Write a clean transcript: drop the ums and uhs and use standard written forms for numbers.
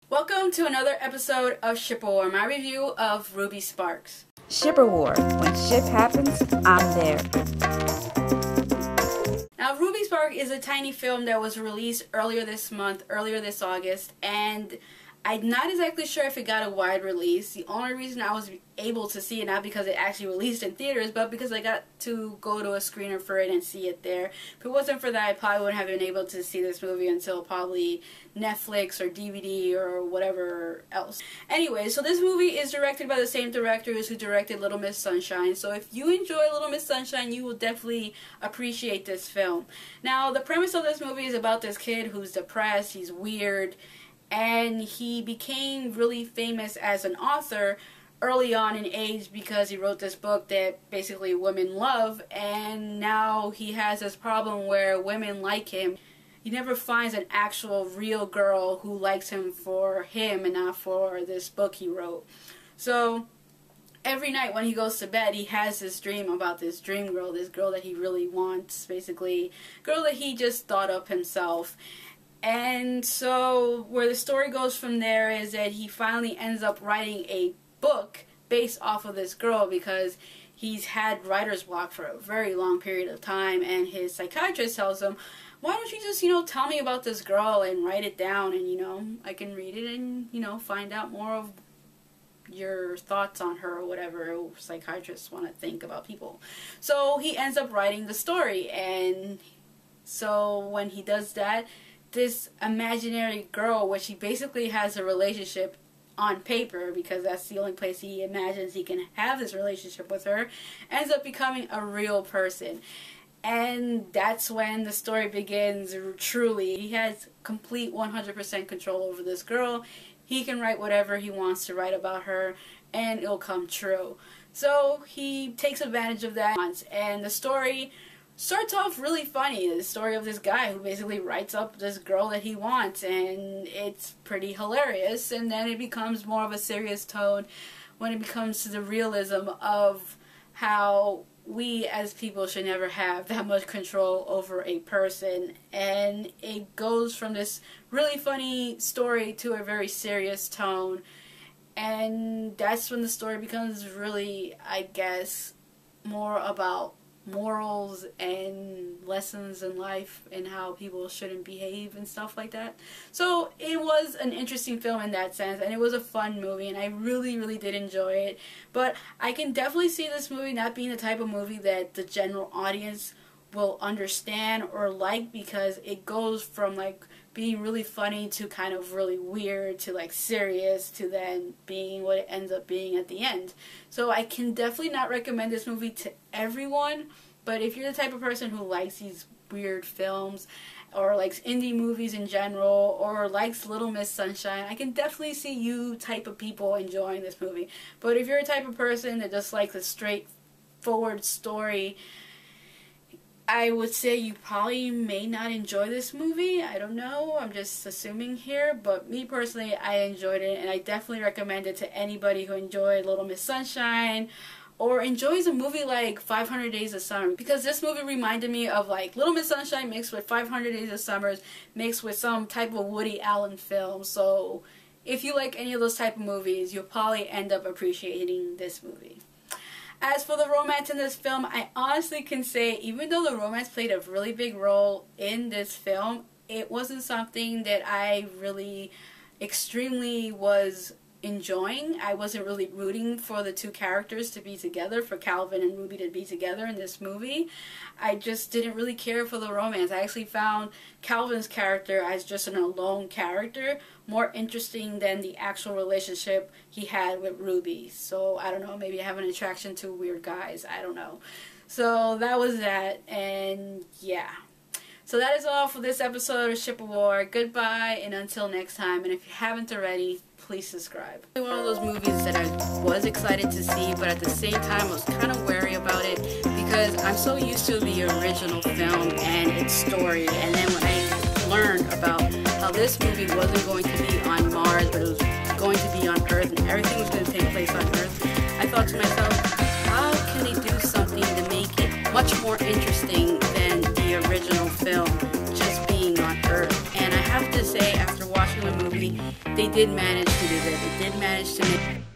Welcome to another episode of Ship War, my review of Ruby Sparks. Shipper War. When ship happens, I'm there. Now, Ruby Spark is a tiny film that was released earlier this August, and I'm not exactly sure if it got a wide release. The only reason I was able to see it, not because it actually released in theaters, but because I got to go to a screener for it and see it there. If it wasn't for that, I probably wouldn't have been able to see this movie until probably Netflix or DVD or whatever else. Anyway, so this movie is directed by the same directors who directed Little Miss Sunshine. So if you enjoy Little Miss Sunshine, you will definitely appreciate this film. Now, the premise of this movie is about this kid who's depressed, he's weird, and he became really famous as an author early on in age because he wrote this book that basically women love, and now he has this problem where women like him. He never finds an actual real girl who likes him for him and not for this book he wrote. So every night when he goes to bed, he has this dream about this dream girl, this girl that he really wants, basically, girl that he just thought up himself. And so where the story goes from there is that he finally ends up writing a book based off of this girl because he's had writer's block for a very long period of time, and his psychiatrist tells him, why don't you just, tell me about this girl and write it down, and, I can read it and, find out more of your thoughts on her or whatever psychiatrists want to think about people. So he ends up writing the story, and so when he does that, this imaginary girl, which he basically has a relationship on paper because that's the only place he imagines he can have this relationship with her, ends up becoming a real person. And that's when the story begins truly. He has complete 100% control over this girl. He can write whatever he wants to write about her and it'll come true. So he takes advantage of that, and the story starts off really funny. The story of this guy who basically writes up this girl that he wants, and it's pretty hilarious, and then it becomes more of a serious tone when it becomes to the realism of how we as people should never have that much control over a person, and it goes from this really funny story to a very serious tone, and that's when the story becomes really, I guess, more about morals and lessons in life and how people shouldn't behave and stuff like that. So it was an interesting film in that sense, and it was a fun movie, and I really did enjoy it. But I can definitely see this movie not being the type of movie that the general audience will understand or like, because it goes from being really funny to kind of really weird to serious to then being what it ends up being at the end. So I can definitely not recommend this movie to everyone, but if you're the type of person who likes these weird films or likes indie movies in general or likes Little Miss Sunshine, I can definitely see you type of people enjoying this movie. But if you're a type of person that just likes a straightforward story, I would say you probably may not enjoy this movie. I don't know. I'm just assuming here. But me personally, I enjoyed it. And I definitely recommend it to anybody who enjoyed Little Miss Sunshine or enjoys a movie like 500 Days of Summer. Because this movie reminded me of Little Miss Sunshine mixed with 500 Days of Summer mixed with some type of Woody Allen film. So if you like any of those type of movies, you'll probably end up appreciating this movie. As for the romance in this film, I honestly can say, even though the romance played a really big role in this film, it wasn't something that I really extremely was enjoying. I wasn't really rooting for the two characters to be together, for Calvin and Ruby to be together in this movie. I just didn't really care for the romance. I actually found Calvin's character as just an alone character more interesting than the actual relationship he had with Ruby. So I don't know, maybe I have an attraction to weird guys, I don't know. So that was that, and yeah. So that is all for this episode of Ship of War. Goodbye, and until next time. And if you haven't already, please subscribe. One of those movies that I was excited to see, but at the same time I was kind of wary about it because I'm so used to the original film and its story. And then when I learned about how this movie wasn't going to be on Mars, but it was going to be on Earth, and everything was going to take place on Earth, I thought to myself, how can they do something to make it much more interesting than the original film just being on Earth? And I have to say, after watching the movie, they did manage to deserve it, did manage to make